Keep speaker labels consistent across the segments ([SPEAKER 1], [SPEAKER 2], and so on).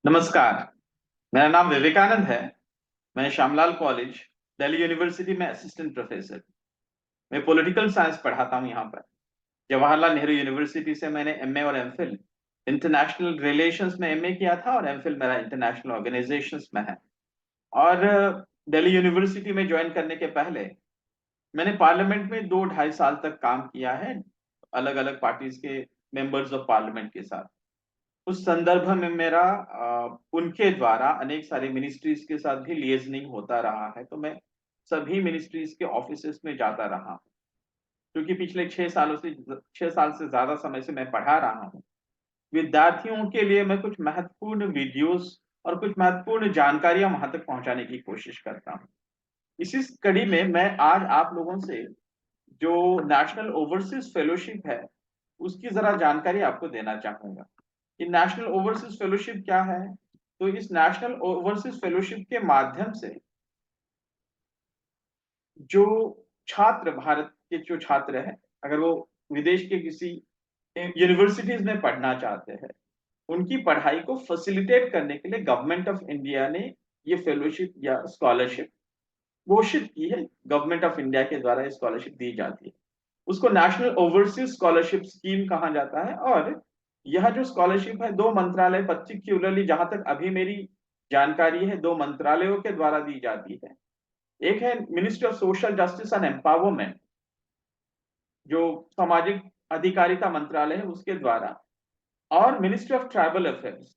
[SPEAKER 1] नमस्कार। मेरा नाम विवेकानंद है। मैं श्यामलाल कॉलेज, दिल्ली यूनिवर्सिटी में असिस्टेंट प्रोफेसर। मैं पॉलिटिकल साइंस पढ़ाता हूँ यहाँ पर। जवाहरलाल नेहरू यूनिवर्सिटी से मैंने एमए और एमफिल इंटरनेशनल रिलेशंस में एमए किया था, और एमफिल मेरा इंटरनेशनल ऑर्गेनाइजेशंस में है। और दिल्ली यूनिवर्सिटी में ज्वाइन करने के पहले मैंने पार्लियामेंट में 2 ढाई साल तक काम किया है, अलग अलग पार्टीज के मेंबर्स ऑफ पार्लियामेंट के साथ। उस संदर्भ में मेरा उनके द्वारा अनेक सारे मिनिस्ट्रीज के साथ भी लिएजनिंग होता रहा है, तो मैं सभी मिनिस्ट्रीज के ऑफिसेस में जाता रहा हूँ। क्योंकि पिछले 6 साल से ज्यादा समय से मैं पढ़ा रहा हूँ, विद्यार्थियों के लिए मैं कुछ महत्वपूर्ण वीडियोस और कुछ महत्वपूर्ण जानकारियां वहां तक पहुंचाने की कोशिश करता हूँ। इसी कड़ी में मैं आज आप लोगों से जो नेशनल ओवरसीज फेलोशिप है उसकी जरा जानकारी आपको देना चाहूंगा कि नेशनल ओवरसीज फेलोशिप क्या है। तो इस नेशनल ओवरसीज फेलोशिप के माध्यम से जो छात्र, भारत के जो छात्र हैं, अगर वो विदेश के किसी यूनिवर्सिटीज में पढ़ना चाहते हैं, उनकी पढ़ाई को फैसिलिटेट करने के लिए गवर्नमेंट ऑफ इंडिया ने ये फेलोशिप या स्कॉलरशिप घोषित की है। गवर्नमेंट ऑफ इंडिया के द्वारा ये स्कॉलरशिप दी जाती है। उसको नेशनल ओवरसीज स्कॉलरशिप स्कीम कहा जाता है। और यह जो स्कॉलरशिप है, दो मंत्रालय, पर्टिकुलरली जहां तक अभी मेरी जानकारी है, दो मंत्रालयों के द्वारा दी जाती है। एक है ministry of social justice and empowerment, जो सामाजिक अधिकारिता मंत्रालय है उसके द्वारा, और मिनिस्ट्री ऑफ ट्राइबल अफेयर्स।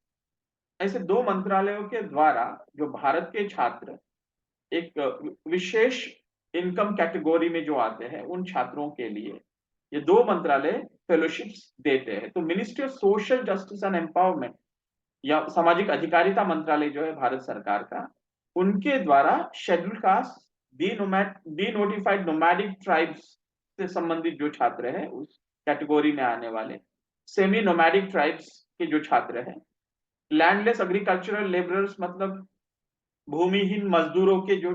[SPEAKER 1] ऐसे दो मंत्रालयों के द्वारा जो भारत के छात्र एक विशेष इनकम कैटेगरी में जो आते हैं, उन छात्रों के लिए ये दो मंत्रालय फेलोशिप्स देते हैं। तो ministry of social justice and empowerment या सामाजिक अधिकारिता मंत्रालय जो है भारत सरकार का, उनके द्वारा schedule caste, D notified nomadic tribes से संबंधित जो छात्र है उस कैटेगरी में आने वाले, सेमी नोमैडिक ट्राइब्स के जो छात्र हैं, लैंडलेस एग्रीकल्चरल लेबरर्स मतलब भूमिहीन मजदूरों के जो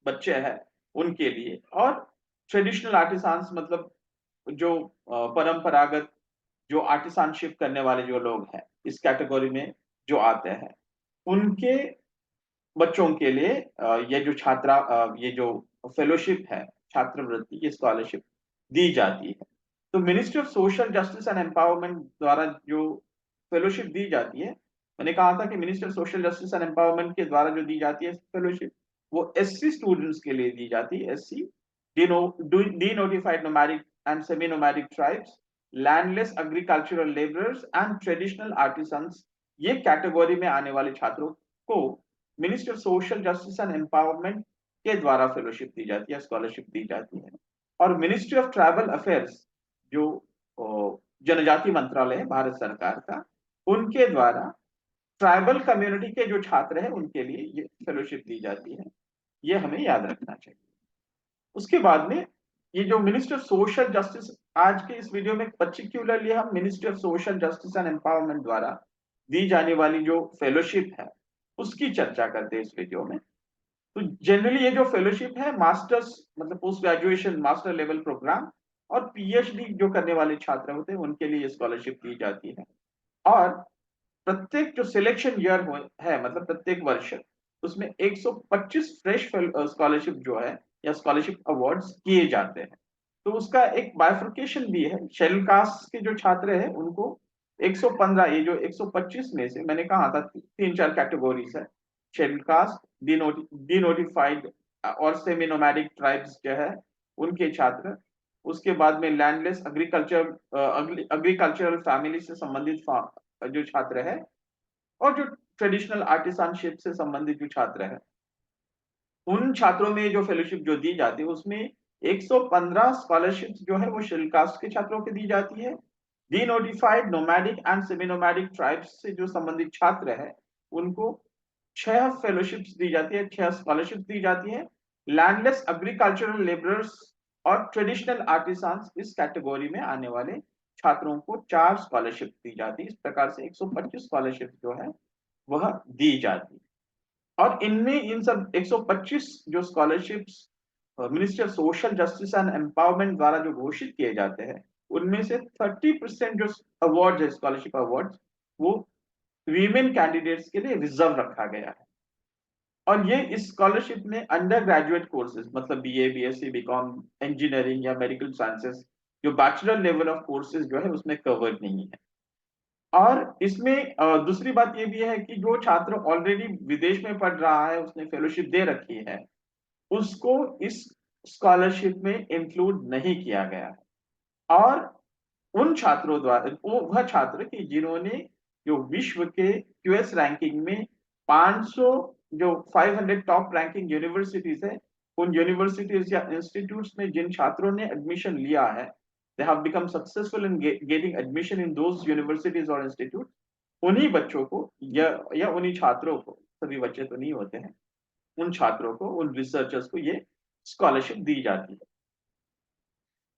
[SPEAKER 1] बच्चे हैं उनके लिए, और ट्रेडिशनल आर्टिसांस मतलब जो परंपरागत जो आर्टिसानशिप करने वाले जो लोग हैं इस कैटेगरी में जो आते हैं, उनके बच्चों के लिए ये जो ये जो फेलोशिप है, छात्रवृत्ति, ये स्कॉलरशिप दी जाती है। तो ministry of social justice and empowerment द्वारा जो फेलोशिप दी जाती है, मैंने कहा था कि ministry of social justice and empowerment के द्वारा जो दी जाती है फेलोशिप, वो एससी स्टूडेंट्स के लिए दी जाती है। SC, D notified nomadic and semi nomadic tribes, landless agricultural labourers and traditional artisans, ये कैटेगरी में आने वाले छात्रों को ministry of social justice and empowerment के द्वारा फेलोशिप दी जाती है, स्कॉलरशिप दी जाती है। और मिनिस्ट्री ऑफ ट्राइबल अफेयर्स, जो जनजाति मंत्रालय है भारत सरकार का, उनके द्वारा ट्राइबल कम्युनिटी के जो छात्र हैं उनके लिए ये फेलोशिप दी जाती है। ये हमें याद रखना चाहिए। उसके बाद में ये जो मिनिस्ट्री ऑफ सोशल जस्टिस, आज के इस वीडियो में पर्टिकुलरली हम ministry of social justice and empowerment द्वारा दी जाने वाली जो फेलोशिप है उसकी चर्चा करते हैं इस वीडियो में। तो जनरली ये जो फेलोशिप है, मास्टर्स मतलब post graduation master level programme और पीएचडी जो करने वाले छात्र होते हैं उनके लिए स्कॉलरशिप दी जाती है। और प्रत्येक जो सिलेक्शन ईयर है, मतलब प्रत्येक वर्ष, उसमें 125 फ्रेश स्कॉलरशिप जो है या स्कॉलरशिप अवार्ड्स किए जाते हैं। तो उसका एक बाइफर्केशन भी है। शेड्यूल कास्ट के जो छात्र हैं उनको 115, ये जो 125 में से मैंने कहा था तीन चार कैटेगरीज है, शेड्यूल कास्ट, डी नोटिफाइड और सेमी नोमैडिक ट्राइब्स जो है उनके छात्र, उसके बाद में लैंडलेस एग्रीकल्चरल फैमिली से संबंधित जो छात्र है, और जो ट्रेडिशनल आर्टिसानशिप से संबंधित जो छात्र है, उन छात्रों में जो फेलोशिप जो दी जाती है उसमें 115 स्कॉलरशिप जो है वो शेड्यूल कास्ट के छात्रों को दी जाती है। D notified nomadic and semi nomadic tribes से जो संबंधित छात्र है उनको 6 फेलोशिप्स दी जाती है, 6 स्कॉलरशिप दी जाती है। लैंडलेस एग्रीकल्चरल लेबरर्स और ट्रेडिशनल आर्टिसांस, इस कैटेगरी में आने वाले छात्रों को 4 स्कॉलरशिप दी जाती है। इस प्रकार से 125 स्कॉलरशिप जो है वह दी जाती है। और इनमें इन सब 125 जो scholarships ministry of social justice and empowerment द्वारा जो घोषित किए जाते हैं, उनमें से 30% जो अवार्ड है, स्कॉलरशिप अवार्ड, वो वीमेन कैंडिडेट्स के लिए रिजर्व रखा गया है। और ये इस स्कॉलरशिप में अंडर ग्रेजुएट कोर्सेज, मतलब बीए, बीएससी, बीकॉम, इंजीनियरिंग या मेडिकल साइंसेस, जो बैचलर लेवल ऑफ कोर्सेज जो है उसमें कवर्ड नहीं है। और इसमें दूसरी बात ये भी है कि जो छात्र ऑलरेडी विदेश में पढ़ रहा है, उसने फेलोशिप दे रखी है, उसको इस स्कॉलरशिप में इंक्लूड नहीं किया गया है। और उन छात्रों द्वारा, वो वह छात्र कि जिन्होंने जो विश्व के क्यूएस रैंकिंग में 500 जो 500 टॉप रैंकिंग यूनिवर्सिटीज है, उन यूनिवर्सिटीज या इंस्टीट्यूट्स में जिन छात्रों ने एडमिशन लिया है, they have become successful in getting admission in those universities और इंस्टीट्यूट, उन्हीं बच्चों को या उन्हीं छात्रों को, सभी बच्चे तो नहीं होते हैं, उन छात्रों को, उन रिसर्चर्स को ये स्कॉलरशिप दी जाती है।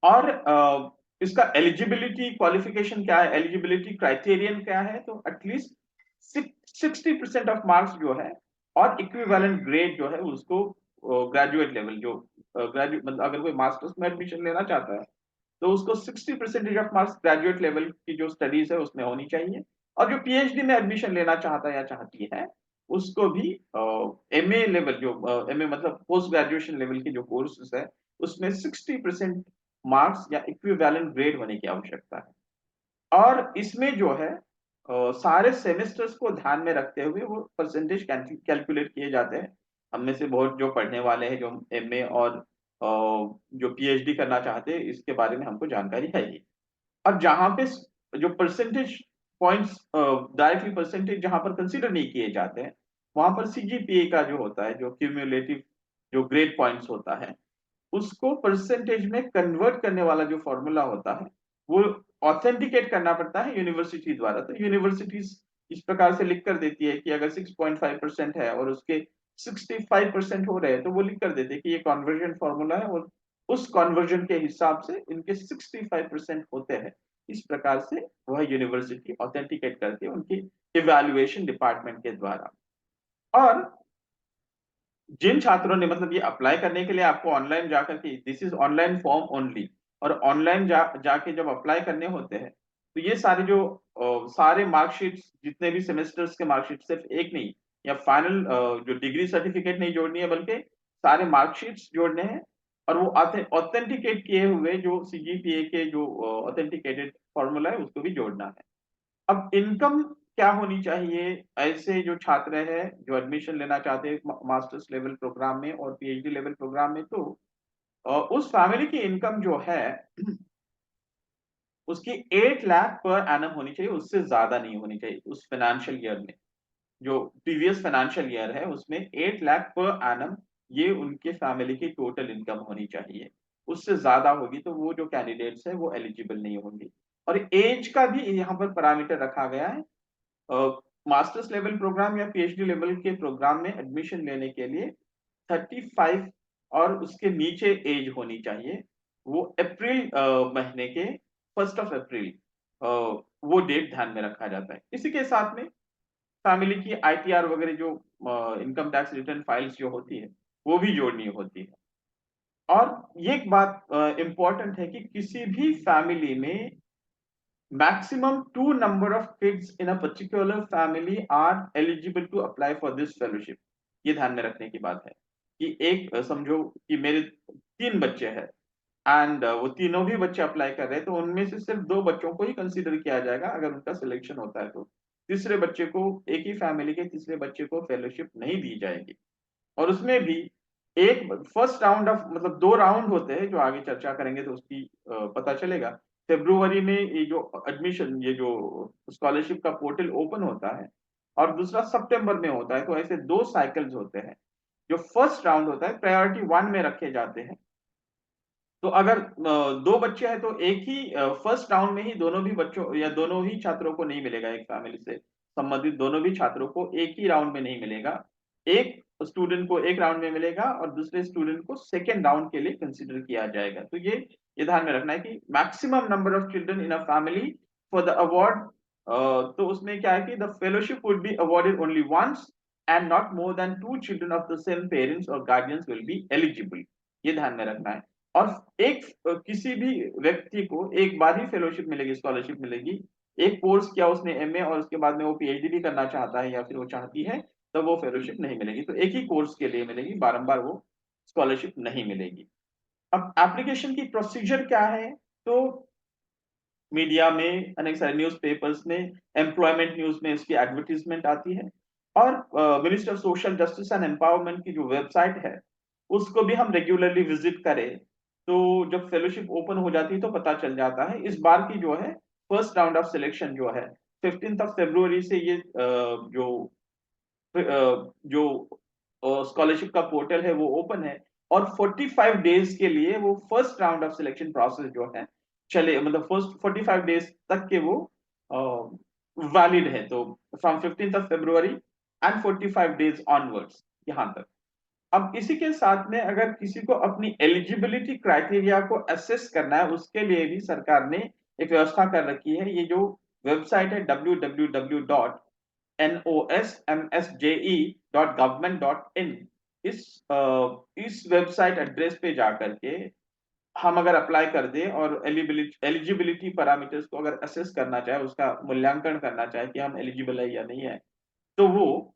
[SPEAKER 1] और इसका एलिजिबिलिटी क्वालिफिकेशन क्या है, एलिजिबिलिटी क्राइटेरियन क्या है, तो एटलीस्ट 60% ऑफ मार्क्स जो है और इक्विवेलेंट ग्रेड जो है उसको ग्रेजुएट लेवल जो ग्रेजुएट, मतलब अगर कोई मास्टर्स में एडमिशन लेना चाहता है तो उसको 60% ऑफ मार्क्स ग्रेजुएट लेवल की जो स्टडीज है उसमें होनी चाहिए। और जो पीएचडी में एडमिशन लेना चाहता है या चाहती है, उसको भी एमए लेवल, जो एमए मतलब पोस्ट ग्रेजुएशन लेवल के जो कोर्सेज है, उसमें 60% मार्क्स या इक्विवेलेंट ग्रेड होने की आवश्यकता है। और इसमें जो है सारे सेमेस्टर्स को ध्यान में रखते हुए वो परसेंटेज कैलकुलेट किए जाते हैं। हम में से बहुत जो पढ़ने वाले हैं, जो एमए और जो पीएचडी करना चाहते हैं, इसके बारे में हमको जानकारी है ही। और जहां पे जो परसेंटेज पॉइंट्स, डायरेक्टली परसेंटेज जहां पर कंसीडर नहीं किए जाते हैं, वहां पर सीजीपीए का जो होता है, जो क्यूमुलेटिव जो ग्रेड पॉइंट्स होता है, उसको परसेंटेज में कन्वर्ट करने वाला जो फॉर्मूला होता है, वो ऑथेंटिकेट करना पड़ता है यूनिवर्सिटी द्वारा। तो यूनिवर्सिटीज इस प्रकार से लिख कर देती है कि अगर 6.5% है और उसके 65% हो रहे हैं, तो वो लिख कर देते हैं कि ये कन्वर्जन फॉर्मूला है और उस कन्वर्जन के हिसाब से इनके 65% होते हैं। इस प्रकार से वह यूनिवर्सिटी ऑथेंटिकेट करती है उनकी इवैल्यूएशन डिपार्टमेंट के द्वारा। और जिन छात्रों ने, मतलब ये अप्लाई करने के लिए आपको ऑनलाइन जाकर के, this is online form only, और ऑनलाइन जाके जब अप्लाई करने होते हैं, तो ये सारे जो सारे मार्कशीट्स, जितने भी सेमेस्टर्स के मार्कशीट, सिर्फ एक नहीं, या फाइनल जो डिग्री सर्टिफिकेट नहीं जोड़नी है, बल्कि सारे मार्कशीट्स जोड़ने हैं। और वो ऑथेंटिकेट किए हुए जो सीजीपीए के जो ऑथेंटिकेटेड फॉर्मूला है उसको भी जोड़ना है। अब इनकम क्या होनी चाहिए ऐसे जो छात्र है जो एडमिशन लेना चाहते हैं मास्टर्स लेवल प्रोग्राम में और पीएचडी लेवल प्रोग्राम में, तो उस फैमिली की इनकम जो है उसकी 8 लाख पर एनम होनी चाहिए, उससे ज्यादा नहीं होनी चाहिए। उस फाइनेंशियल ईयर में, जो प्रीवियस फाइनेंशियल ईयर है, उसमें 8 लाख पर एनम ये उनके फैमिली की टोटल इनकम होनी चाहिए। उससे ज्यादा होगी तो वो जो कैंडिडेट्स है वो एलिजिबल नहीं होंगे। और एज का भी यहाँ पर पैरामीटर रखा गया है। मास्टर्स लेवल प्रोग्राम या पीएचडी लेवल के प्रोग्राम में एडमिशन लेने के लिए 35 और उसके नीचे एज होनी चाहिए। वो अप्रैल महीने के 1 अप्रैल वो डेट ध्यान में रखा जाता है। इसी के साथ में फैमिली की आईटीआर वगैरह जो इनकम टैक्स रिटर्न फाइल्स जो होती है वो भी जोड़नी होती है। और ये एक बात इंपॉर्टेंट है कि किसी भी फैमिली में maximum two number of kids in a particular family are eligible to apply for this fellowship। ये ध्यान में रखने की बात है कि एक समझो कि मेरे 3 बच्चे हैं एंड वो तीनों भी बच्चे अप्लाई कर रहे हैं, तो उनमें से सिर्फ 2 बच्चों को ही कंसीडर किया जाएगा अगर उनका सिलेक्शन होता है। तो तीसरे बच्चे को, एक ही फैमिली के तीसरे बच्चे को फेलोशिप नहीं दी जाएगी। और उसमें भी एक फर्स्ट राउंड ऑफ, मतलब 2 राउंड होते हैं जो आगे चर्चा करेंगे तो उसकी पता चलेगा। फरवरी में ये जो एडमिशन, ये जो स्कॉलरशिप का पोर्टल ओपन होता है, और दूसरा सितंबर में होता है। तो ऐसे 2 साइकिल्स होते हैं। जो फर्स्ट राउंड होता है प्रायोरिटी 1 में रखे जाते हैं। तो अगर 2 बच्चे हैं तो एक ही फर्स्ट राउंड में ही दोनों भी बच्चों या दोनों ही छात्रों को नहीं मिलेगा। एक फैमिली से संबंधित दोनों भी छात्रों को एक ही राउंड में नहीं मिलेगा। एक स्टूडेंट को एक राउंड में मिलेगा और दूसरे स्टूडेंट को सेकेंड राउंड के लिए कंसिडर किया जाएगा। तो ये ध्यान में रखना है कि maximum number of children in a family for the award, तो उसमें क्या है कि the fellowship would be awarded only once and not more than 2 children of the same parents और गार्डियंस विल बी एलिजिबल। ये ध्यान में रखना है। और एक किसी भी व्यक्ति को एक बार ही फेलोशिप मिलेगी, स्कॉलरशिप मिलेगी। एक कोर्स किया उसने एमए और उसके बाद में वो पीएचडी भी करना चाहता है या फिर वो चाहती है, तो वो फेलोशिप नहीं मिलेगी। तो एक ही कोर्स के लिए मिलेगी, बारंबार वो स्कॉलरशिप नहीं मिलेगी। अब एप्लीकेशन की प्रोसीजर क्या है? तो मीडिया में, अनेक सारे न्यूज़पेपर्स में, एम्प्लॉयमेंट न्यूज़ में इसकी एडवर्टाइजमेंट आती है। और minister of social justice and empowerment की जो वेबसाइट है, उसको भी हम रेगुलरली विजिट करें, तो जब फेलोशिप ओपन हो जाती है तो पता चल जाता है। इस बार की जो है फर्स्ट राउंड ऑफ सिलेक्शन जो है 15 फरवरी से ये जो स्कॉलरशिप का पोर्टल है वो ओपन है, और 45 डेज के लिए वो first round of selection process जो है चले, मतलब फर्स्ट 45 डेज तक के वो वैलिड है। तो from 15 February and 45 days onwards, यहां तक। अब इसी के साथ में अगर किसी को अपनी एलिजिबिलिटी क्राइटेरिया को असेस करना है, उसके लिए भी सरकार ने एक व्यवस्था कर रखी है। ये जो वेबसाइट है www.nosmsje.government.in, इस वेबसाइट एड्रेस पे जाकर के हम अगर अप्लाई कर दें और एलिजिबिलिटी पैरामीटर्स को अगर असेस करना चाहे, उसका मूल्यांकन करना चाहे कि हम एलिजिबल है या नहीं है, तो वो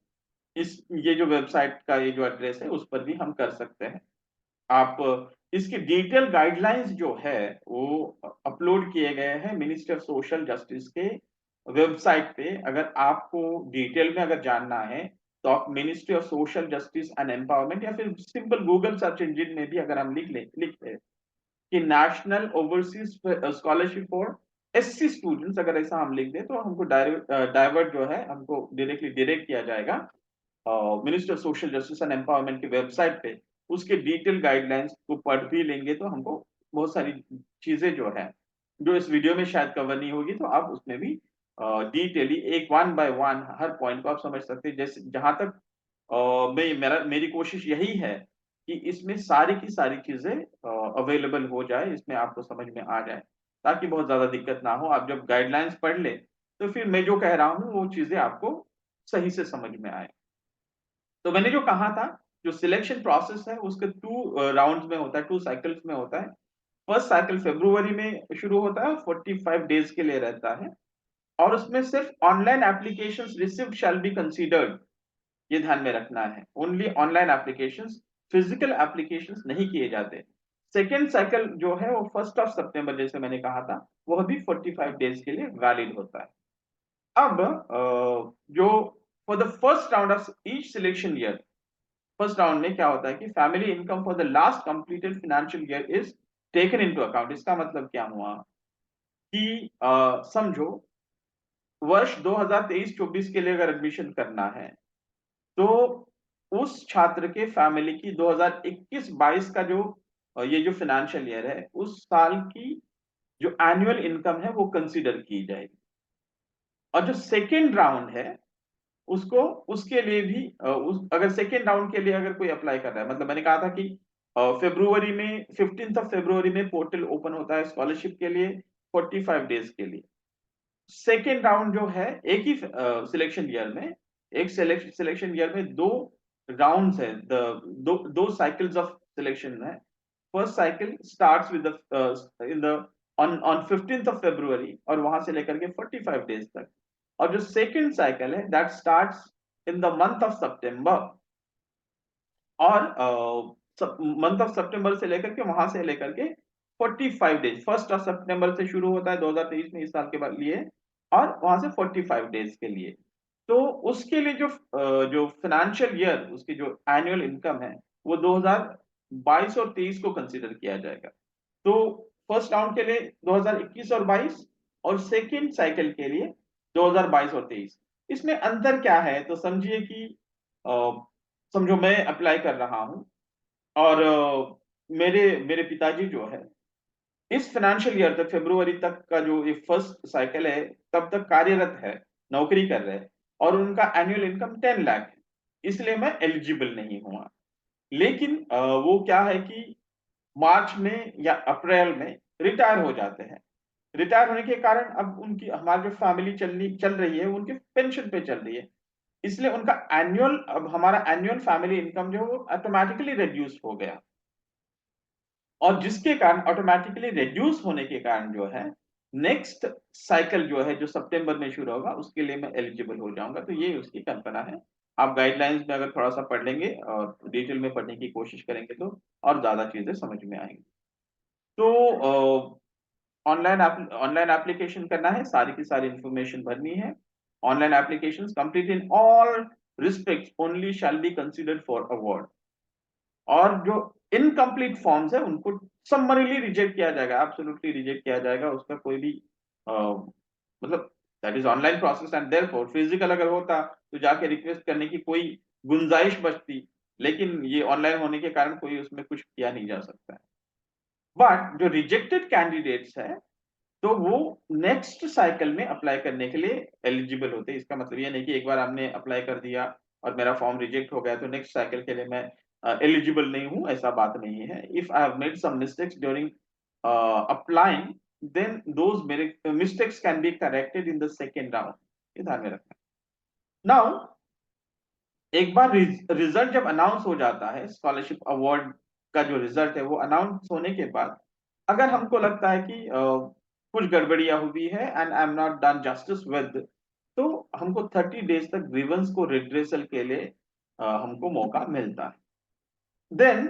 [SPEAKER 1] इस ये जो वेबसाइट का ये जो एड्रेस है उस पर भी हम कर सकते हैं। आप इसकी डिटेल गाइडलाइंस जो है वो अपलोड किए गए हैं मिनिस्ट्री ऑफ सोशल जस्टिस के वेबसाइट पे। अगर आपको डिटेल में अगर जानना है तो आप ministry of social justice and empowerment या फिर सिंपल गूगल सर्च इंजिन में भी अगर हम लिखते हैं कि national overseas scholarship for SC students, अगर ऐसा हम लिख दें तो हमको डाइवर्ट जो है हमको डायरेक्टली डायरेक्ट किया जाएगा minister of social justice and empowerment की वेबसाइट पे। उसके डिटेल गाइडलाइंस को पढ़ भी लेंगे तो हमको बहुत सारी चीजें जो है जो इस वीडियो में शायद कवर नहीं होगी, तो आप उसमें भी डिटेली एक one by one her point को आप समझ सकते हैं। जैसे जहां तक मेरी कोशिश यही है कि इसमें सारी की सारी चीजें अवेलेबल हो जाए, इसमें आपको समझ में आ जाए, ताकि बहुत ज्यादा दिक्कत ना हो। आप जब गाइडलाइंस पढ़ ले तो फिर मैं जो कह रहा हूँ वो चीजें आपको सही से समझ में आए। तो मैंने जो कहा था, जो सिलेक्शन प्रोसेस है उसके 2 राउंड्स में होता है, 2 साइकिल्स में होता है। फर्स्ट साइकिल फरवरी में शुरू होता है, 45 डेज के लिए रहता है, और उसमें सिर्फ online applications received shall be considered, ये ध्यान में रखना है। Only online applications, physical applications नहीं किए जाते। सेकेंड साइकिल जो है वो 1 सितंबर, जैसे मैंने कहा था, वह भी 45 डेज के लिए वैलिड होता है। अब जो for the first round of each selection year, first round में क्या होता है कि family income for the last completed financial year is taken into account. इसका मतलब क्या हुआ कि समझो वर्ष 2023-24 के लिए अगर एडमिशन करना है, तो उस छात्र के फैमिली की 2021-22 का जो ये जो फाइनेंशियल ईयर है उस साल की जो एनुअल इनकम है वो कंसीडर की जाएगी। और जो सेकेंड राउंड है उसको, उसके लिए भी अगर सेकेंड राउंड के लिए अगर कोई अप्लाई कर रहा है, मतलब मैंने कहा था कि फरवरी में 15 फरवरी में पोर्टल ओपन होता है स्कॉलरशिप के लिए 45 डेज के लिए। सेकेंड राउंड जो है एक ही सिलेक्शन ईयर में, एक सिलेक्शन ईयर में 2 राउंड्स है, दो साइकिल्स ऑफ सिलेक्शन है। First cycle starts with in the on 15 फरवरी, और वहां से लेकर के 45 डेज तक। और जो सेकंड साइकिल है that starts in the month of September, और मंथ ऑफ सितंबर से लेकर के वहां से लेकर के 45 डेज, 1 सितंबर से शुरू होता है 2023 में, इस साल के बाद लिए, और वहां से 45 डेज के लिए। तो उसके लिए जो फाइनेंशियल ईयर, उसकी जो एनुअल इनकम है वो 2022 और 23 को कंसीडर किया जाएगा। तो फर्स्ट राउंड के लिए 2021 और 22, और सेकेंड साइकिल के लिए 2022 और 23। इसमें अंतर क्या है? तो समझिए कि समझो मैं अप्लाई कर रहा हूं, और मेरे मेरे पिताजी जो है इस फाइनेंशियल ईयर तक, फरवरी तक का जो ये फर्स्ट साइकिल है तब तक कार्यरत है, नौकरी कर रहे हैं, और उनका एनुअल इनकम 10 लाख है, इसलिए मैं एलिजिबल नहीं हुआ। लेकिन वो क्या है कि मार्च में या अप्रैल में रिटायर हो जाते हैं। रिटायर होने के कारण अब उनकी, हमारी जो फैमिली चल रही है उनके पेंशन पे चल रही है, इसलिए उनका एनुअल, अब हमारा एनुअल फैमिली इनकम जो है वो ऑटोमेटिकली रिड्यूस हो गया। और जिसके कारण ऑटोमेटिकली रिड्यूस होने के कारण जो है नेक्स्ट साइकिल जो है जो सितंबर में शुरू होगा उसके लिए मैं एलिजिबल हो जाऊंगा। तो ये उसकी कल्पना है। आप गाइडलाइंस में अगर थोड़ा सा पढ़ लेंगे और डिटेल में पढ़ने की कोशिश करेंगे तो और ज्यादा चीजें समझ में आएंगी। तो ऑनलाइन एप्लीकेशन करना है, सारी की सारी इंफॉर्मेशन भरनी है। Online applications complete in all respects only shall be considered for award. और जो इनकम्प्लीट फॉर्म्स है उनको समरीली रिजेक्ट किया जाएगा, एब्सोल्युटली रिजेक्ट किया जाएगा। उसका कोई भी मतलब that is online process and therefore physical अगर होता तो जाके रिक्वेस्ट करने की कोई गुंजाइश बचती, लेकिन ये ऑनलाइन होने के कारण कोई उसमें कुछ किया नहीं जा सकता है। बट जो रिजेक्टेड कैंडिडेट्स है तो वो नेक्स्ट साइकिल में अप्लाई करने के लिए एलिजिबल होते हैं। इसका मतलब ये नहीं कि एक बार हमने अप्लाई कर दिया और मेरा फॉर्म रिजेक्ट हो गया तो नेक्स्ट साइकिल के लिए मैं एलिजिबल नहीं हूं, ऐसा बात नहीं है। If I have made some mistakes during applying then those मेरे mistakes can be corrected in the second round, ये ध्यान में रखना। नाउ एक बार रिजल्ट जब अनाउंस हो जाता है, स्कॉलरशिप अवार्ड का जो रिजल्ट है वो अनाउंस होने के बाद अगर हमको लगता है कि कुछ गड़बड़ियां हुई है and I am not done justice with, तो हमको 30 डेज तक ग्रीवेंस को रिड्रेसल के लिए हमको मौका मिलता है। देन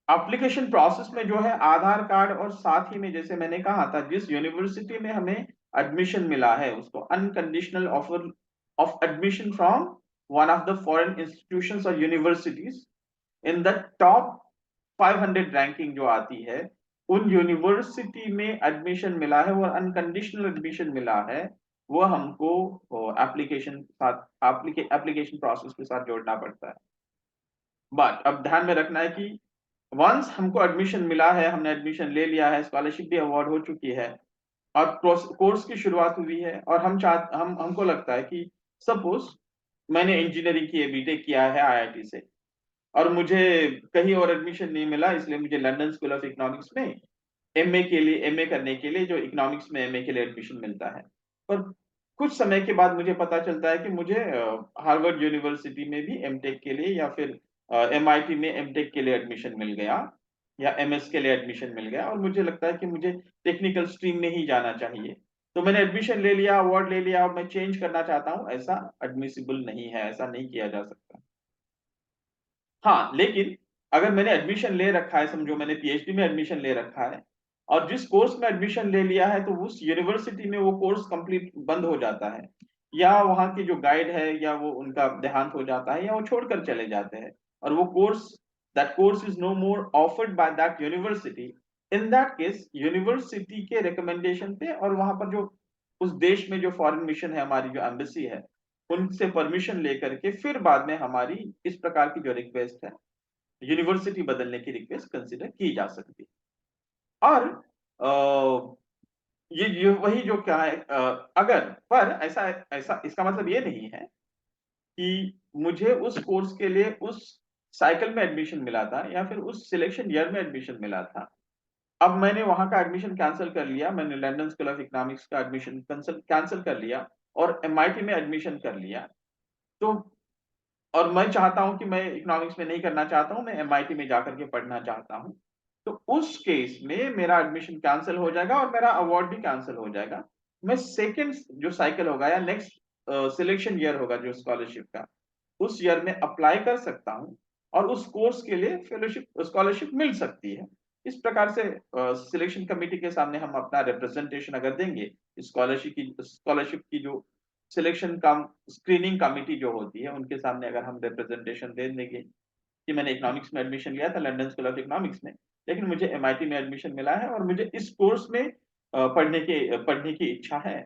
[SPEAKER 1] एप्लीकेशन प्रोसेस में जो है आधार कार्ड और साथ ही में जैसे मैंने कहा था जिस यूनिवर्सिटी में हमें एडमिशन मिला है उसको unconditional offer of admission from one of the foreign institutions और universities in the top 500 ranking जो आती है, उन यूनिवर्सिटी में एडमिशन मिला है और अनकंडीशनल एडमिशन मिला है, वो हमको एप्लीकेशन साथ एप्लीकेशन प्रोसेस के साथ जोड़ना पड़ता है। बट अब ध्यान में रखना है कि वंस हमको एडमिशन मिला है, हमने एडमिशन ले लिया है, स्कॉलरशिप भी अवार्ड हो चुकी है और कोर्स की शुरुआत हुई है और हमको लगता है कि सपोज मैंने इंजीनियरिंग की है, बीटेक किया है आईआईटी से और मुझे कहीं और एडमिशन नहीं मिला, इसलिए मुझे लंदन स्कूल ऑफ इकोनॉमिक्स में एमए करने के लिए जो इकोनॉमिक्स में एमए के लिए एडमिशन मिलता है। पर कुछ समय के बाद मुझे पता चलता है कि मुझे हार्वर्ड यूनिवर्सिटी में भी एमटेक के लिए या फिर एमआईटी में एमटेक के लिए एडमिशन मिल गया या एमएस के लिए एडमिशन मिल गया और मुझे लगता है कि मुझे टेक्निकल स्ट्रीम में ही जाना चाहिए। तो मैंने एडमिशन ले लिया, अवार्ड ले लिया और मैं चेंज करना चाहता हूँ, ऐसा एडमिसिबल नहीं है, ऐसा नहीं किया जा सकता। हाँ, लेकिन अगर मैंने एडमिशन ले रखा है, समझो मैंने पीएचडी में एडमिशन ले रखा है और जिस कोर्स में एडमिशन ले लिया है तो उस यूनिवर्सिटी में वो कोर्स कंप्लीट बंद हो जाता है या वहाँ की जो गाइड है या वो उनका देहांत हो जाता है या वो छोड़कर चले जाते हैं और वो course that course is no more offered by that university. In that case university के रिकमेंडेशन पे और वहां पर जो उस देश में जो फॉरेन मिशन है, हमारी जो एम्बेसी है, उनसे परमिशन लेकर के फिर बाद में हमारी इस प्रकार की जो रिक्वेस्ट है यूनिवर्सिटी बदलने की रिक्वेस्ट कंसिडर की जा सकती है। और ये वही जो क्या है अगर पर ऐसा ऐसा इसका मतलब ये नहीं है कि मुझे उस कोर्स के लिए उस साइकिल में एडमिशन मिला था या फिर उस सिलेक्शन ईयर में एडमिशन मिला था, अब मैंने वहां का एडमिशन कैंसिल कर लिया, मैंने लंदन स्कूल ऑफ इकोनॉमिक्स का एडमिशन कैंसिल कर लिया और एमआईटी में एडमिशन कर लिया। तो और मैं चाहता हूं कि मैं इकोनॉमिक्स में नहीं करना चाहता हूं, मैं एमआईटी में जाकर के पढ़ना चाहता हूं। तो उस केस में मेरा एडमिशन कैंसिल हो जाएगा और मेरा अवार्ड भी कैंसिल हो जाएगा। मैं सेकंड जो साइकिल होगा या नेक्स्ट सिलेक्शन ईयर होगा जो स्कॉलरशिप का, उस ईयर में अप्लाई कर सकता हूं और उस कोर्स के लिए फेलोशिप स्कॉलरशिप मिल सकती है। इस प्रकार से सिलेक्शन कमेटी के सामने हम अपना रिप्रेजेंटेशन अगर देंगे, स्कॉलरशिप की जो सिलेक्शन कम स्क्रीनिंग कमेटी जो होती है उनके सामने अगर हम रिप्रेजेंटेशन दे देंगे कि मैंने इकोनॉमिक्स में एडमिशन लिया था लंदन स्कूल ऑफ इकोनॉमिक्स में, लेकिन मुझे एमआईटी में एडमिशन मिला है और मुझे इस कोर्स में पढ़ने की इच्छा है,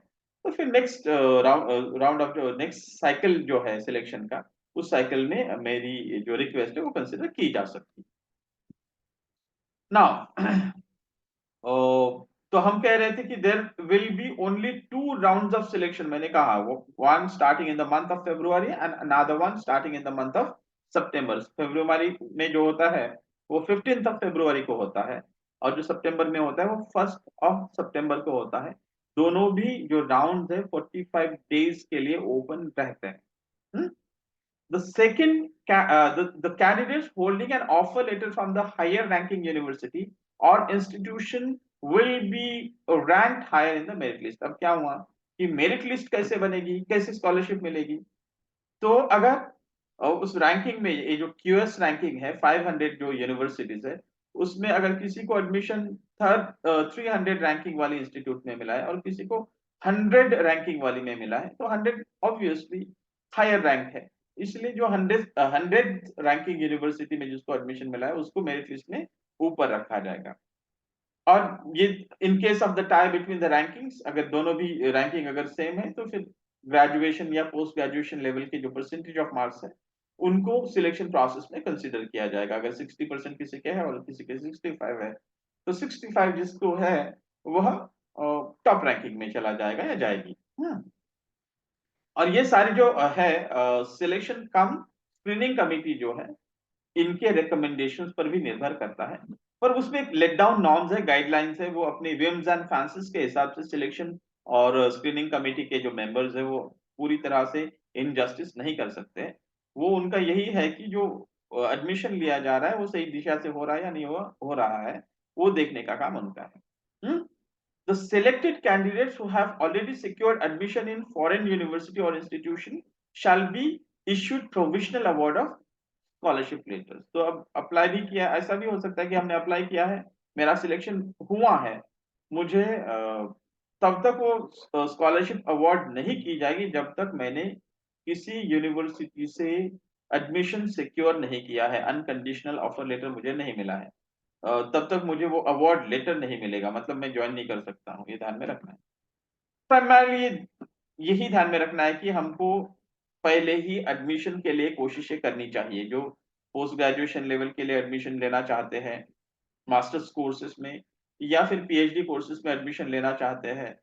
[SPEAKER 1] तो फिर नेक्स्ट राउंड ऑफ जो नेक्स्ट साइकिल जो है सिलेक्शन का, उस साइकिल में मेरी जो रिक्वेस्ट है वो कंसिडर की जा सकती है। नाउ तो हम कह रहे थे कि there will be only 2 rounds of selection, मैंने कहा वो one starting in the month of February and another one starting in the month of September. February में जो होता है वो 15th ऑफ फेब्रुआरी को होता है और जो सितंबर में होता है वो 1st ऑफ सितंबर को होता है। दोनों भी जो राउंड है 45 डेज के लिए ओपन रहते हैं। The second, the candidates holding an offer letter from the higher ranking university or institution will be ranked higher in the merit list. अब क्या हुआ कि मेरिट लिस्ट कैसे बनेगी, कैसे स्कॉलरशिप मिलेगी? तो अगर उस रैंकिंग में, ये जो क्यूएस रैंकिंग है 500 जो यूनिवर्सिटीज है, उसमें अगर किसी को एडमिशन थर्ड 300 रैंकिंग वाली इंस्टीट्यूट में मिला है और किसी को 100 रैंकिंग वाली में मिला है, तो 100 ऑब्वियसली हायर रैंक है। इसलिए जो 100 रैंकिंग यूनिवर्सिटी में जिसको एडमिशन मिला है उसको मेरिट लिस्ट में ऊपर रखा जाएगा। और ये in case of the tie between the rankings, अगर दोनों भी रैंकिंग अगर सेम है तो फिर ग्रेजुएशन या पोस्ट ग्रेजुएशन लेवल के जो परसेंटेज ऑफ मार्क्स है उनको सिलेक्शन प्रोसेस में कंसीडर किया जाएगा। अगर 60% किसी के है और किसी के 65 है, तो 65 जिसको है वह टॉप रैंकिंग में चला जाएगा या जाएगी। और ये सारी जो है सिलेक्शन कम स्क्रीनिंग कमिटी जो है, इनके रिकमेंडेशंस पर भी निर्भर करता है। पर उसमें एक लेट डाउन नॉर्म्स है, गाइडलाइंस है, वो अपने विम्स एंड फैंसीज के हिसाब से सिलेक्शन और स्क्रीनिंग कमेटी के जो मेंबर्स है वो पूरी तरह से इनजस्टिस नहीं कर सकते। वो उनका यही है कि जो एडमिशन लिया जा रहा है वो सही दिशा से हो रहा है या नहीं हो रहा है, वो देखने का काम उनका है। The selected candidates who have already secured admission in foreign university or institution shall be issued provisional award of scholarship letters. तो अब अप्लाई भी किया, ऐसा भी हो सकता है कि हमने अप्लाई किया है, मेरा सिलेक्शन हुआ है, मुझे तब तक वो स्कॉलरशिप अवार्ड नहीं की जाएगी जब तक मैंने किसी यूनिवर्सिटी से एडमिशन सिक्योर नहीं किया है, अनकंडीशनल ऑफर लेटर मुझे नहीं मिला है, तब तक मुझे वो अवार्ड लेटर नहीं मिलेगा, मतलब मैं ज्वाइन नहीं कर सकता हूँ। ये ध्यान में रखना है। प्राइमरली यही ध्यान में रखना है कि हमको पहले ही एडमिशन के लिए कोशिशें करनी चाहिए। जो पोस्ट ग्रेजुएशन लेवल के लिए एडमिशन लेना चाहते हैं मास्टर्स कोर्सेज में या फिर पीएचडी कोर्सेज में एडमिशन लेना चाहते हैं,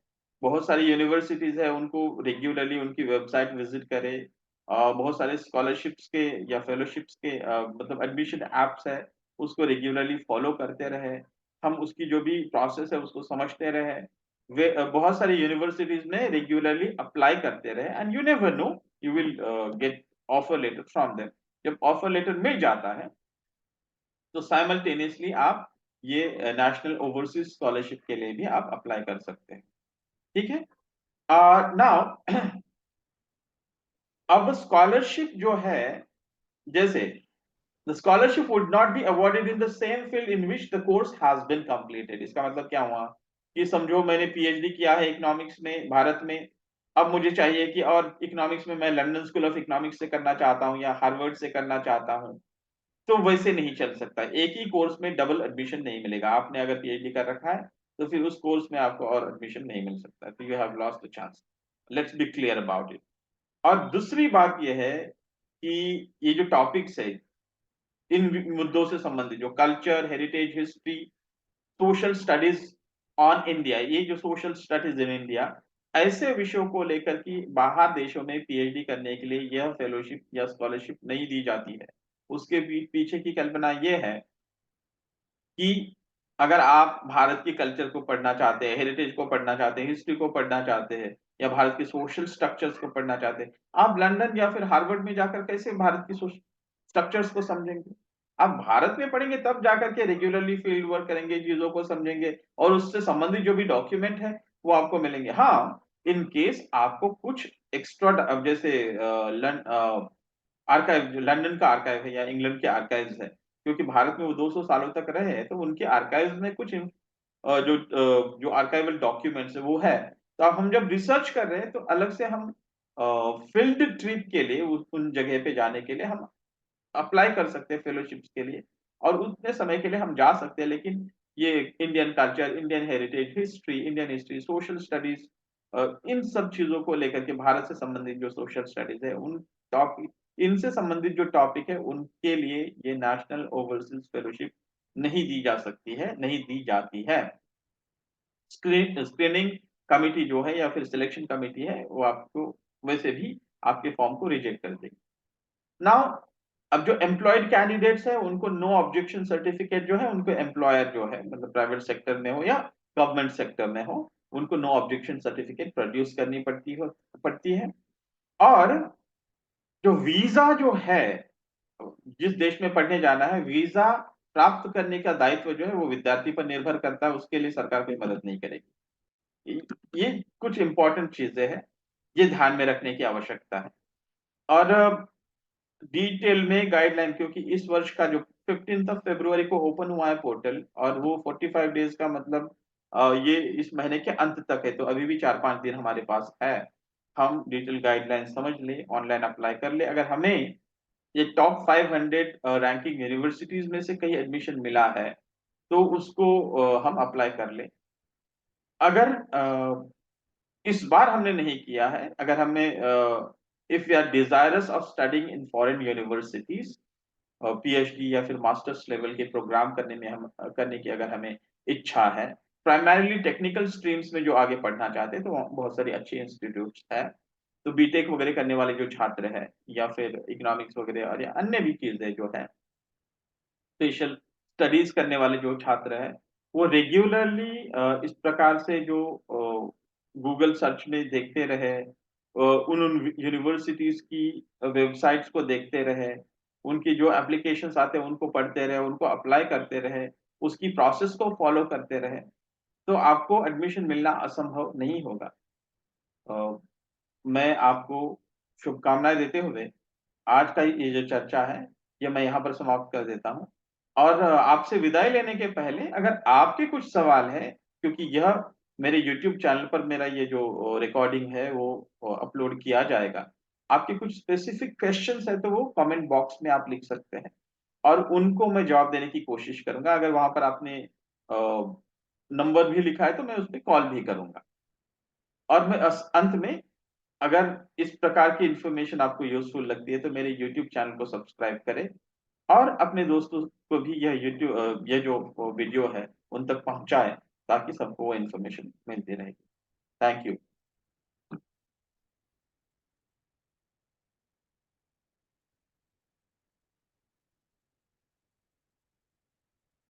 [SPEAKER 1] बहुत सारी यूनिवर्सिटीज है, उनको रेगुलरली उनकी वेबसाइट विजिट करें। बहुत सारे स्कॉलरशिप्स के या फेलोशिप्स के मतलब एडमिशन एप्स है, उसको रेगुलरली फॉलो करते रहे, हम उसकी जो भी प्रोसेस है उसको समझते रहे। वे बहुत सारी यूनिवर्सिटीज में रेगुलरली अप्लाई करते रहे and you never know, you will get offer letter from them. जब ऑफर लेटर मिल जाता है तो साइमल्टेनियसली आप ये नेशनल ओवरसीज स्कॉलरशिप के लिए भी आप अप्लाई कर सकते हैं। ठीक है। नाउ अब स्कॉलरशिप जो है, जैसे the scholarship would not be awarded in the same field in which the course has been completed। इसका मतलब क्या हुआ कि समझो मैंने पीएचडी किया है इकोनॉमिक्स में भारत में, अब मुझे चाहिए कि और इकोनॉमिक्स में मैं लंदन स्कूल ऑफ इकोनॉमिक्स से करना चाहता हूँ या हार्वर्ड से करना चाहता हूँ, तो वैसे नहीं चल सकता। एक ही कोर्स में डबल एडमिशन नहीं मिलेगा। आपने अगर पीएचडी कर रखा है तो फिर उस कोर्स में आपको और एडमिशन नहीं मिल सकता, तो you have lost the chance. Let's be clear about it. और दूसरी बात यह है कि ये जो टॉपिक्स है इन मुद्दों से संबंधित, जो culture, heritage, history, social studies on India, ये जो सोशल स्टडीज इन इंडिया, ऐसे विषयों को लेकर कि बाहर देशों में पीएचडी करने के लिए यह फेलोशिप या स्कॉलरशिप नहीं दी जाती है। उसके पीछे की कल्पना यह है कि अगर आप भारत की कल्चर को पढ़ना चाहते हैं, हेरिटेज को पढ़ना चाहते हैं, हिस्ट्री को पढ़ना चाहते हैं या भारत के सोशल स्ट्रक्चर्स को पढ़ना चाहते हैं, आप लंदन या फिर हार्वर्ड में जाकर कैसे भारत की स्ट्रक्चर्स को समझेंगे? आप भारत में पढ़ेंगे तब जाकर के रेगुलरली फील्ड वर्क करेंगे, चीजों को समझेंगे और उससे संबंधित जो भी डॉक्यूमेंट है वो आपको मिलेंगे। हाँ, इन केस आपको कुछ एक्स्ट्रा, जैसे आर्काइव, लंदन का आर्काइव है या इंग्लैंड के आर्काइव्स है, क्योंकि भारत में वो 200 सालों तक रहे हैं, तो उनके आर्काइव्स में कुछ जो आर्काइवल डॉक्यूमेंट्स है वो है। तो अब हम जब रिसर्च कर रहे हैं तो अलग से हम फील्ड ट्रिप के लिए उन जगह पे जाने के लिए हम अप्लाई कर सकते हैं फेलोशिप्स के लिए, और उतने समय के लिए हम जा सकते हैं। लेकिन ये Indian culture, Indian heritage, history, Indian history, social studies, इन सब चीजों को लेकर के भारत से संबंधित जो सोशल स्टडीज है उन टॉपिक, इनसे संबंधित जो टॉपिक है उनके लिए ये नेशनल ओवरसीज फेलोशिप नहीं दी जा सकती है, नहीं दी जाती है। स्क्रीनिंग कमिटी जो है या फिर सिलेक्शन कमिटी है वो आपको वैसे भी आपके फॉर्म को रिजेक्ट कर देगी। नाउ अब जो एम्प्लॉयड कैंडिडेट्स है उनको नो ऑब्जेक्शन सर्टिफिकेट जो है, उनको एम्प्लॉयर जो है मतलब प्राइवेट सेक्टर में हो या गवर्नमेंट सेक्टर में हो, उनको नो ऑब्जेक्शन सर्टिफिकेट प्रोड्यूस करनी पड़ती है। और जो वीजा जो है, जिस देश में पढ़ने जाना है, वीजा प्राप्त करने का दायित्व जो है वो विद्यार्थी पर निर्भर करता है, उसके लिए सरकार कोई मदद नहीं करेगी। ये कुछ इंपॉर्टेंट चीजें हैं, ये ध्यान में रखने की आवश्यकता है। और डिटेल में गाइडलाइन, क्योंकि इस वर्ष का जो 15 फरवरी को ओपन हुआ है पोर्टल, और वो 45 डेज का मतलब ये इस महीने के अंत तक है, तो अभी भी 4-5 दिन हमारे पास है। हम डिटेल गाइडलाइन समझ ले, ऑनलाइन अप्लाई कर ले। अगर हमें ये टॉप 500 रैंकिंग यूनिवर्सिटीज में से कहीं एडमिशन मिला है, तो उसको हम अप्लाई कर ले। अगर इस बार हमने नहीं किया है, अगर हमने if we are desirous of studying in foreign universities, PhD या फिर मास्टर्स लेवल के प्रोग्राम करने में हम करने की अगर हमें इच्छा है, प्राइमरीली टेक्निकल स्ट्रीम्स में जो आगे पढ़ना चाहते हैं, तो बहुत सारी अच्छी इंस्टीट्यूट्स है। तो बीटेक वगैरह करने वाले जो छात्र हैं, या फिर इकोनॉमिक्स वगैरह और या अन्य भी चीजें जो है, स्पेशल स्टडीज करने वाले जो छात्र हैं, वो रेगुलरली इस प्रकार से जो गूगल सर्च में देखते रहे, उन यूनिवर्सिटीज की वेबसाइट्स को देखते रहे, उनकी जो एप्लीकेशंस आते हैं उनको पढ़ते रहे, उनको अप्लाई करते रहे, उसकी प्रोसेस को फॉलो करते रहे, तो आपको एडमिशन मिलना असंभव नहीं होगा। अ, मैं आपको शुभकामनाएं देते हुए आज का ये जो चर्चा है, ये मैं यहाँ पर समाप्त कर देता हूँ। और आपसे विदाई लेने के पहले अगर आपके कुछ सवाल हैं, क्योंकि यह मेरे यूट्यूब चैनल पर मेरा ये जो रिकॉर्डिंग है वो अपलोड किया जाएगा। आपके कुछ स्पेसिफिक क्वेश्चंस है तो वो कमेंट बॉक्स में आप लिख सकते हैं, और उनको मैं जवाब देने की कोशिश करूंगा। अगर वहां पर आपने नंबर भी लिखा है तो मैं उस पर कॉल भी करूंगा। और मैं अंत में, अगर इस प्रकार की इंफॉर्मेशन आपको यूजफुल लगती है तो मेरे यूट्यूब चैनल को सब्सक्राइब करें, और अपने दोस्तों को भी यह यूट्यूब ये जो वीडियो है उन तक पहुंचाएं, ताकि सबको वो इंफॉर्मेशन मिलती रहेगी। Thank you.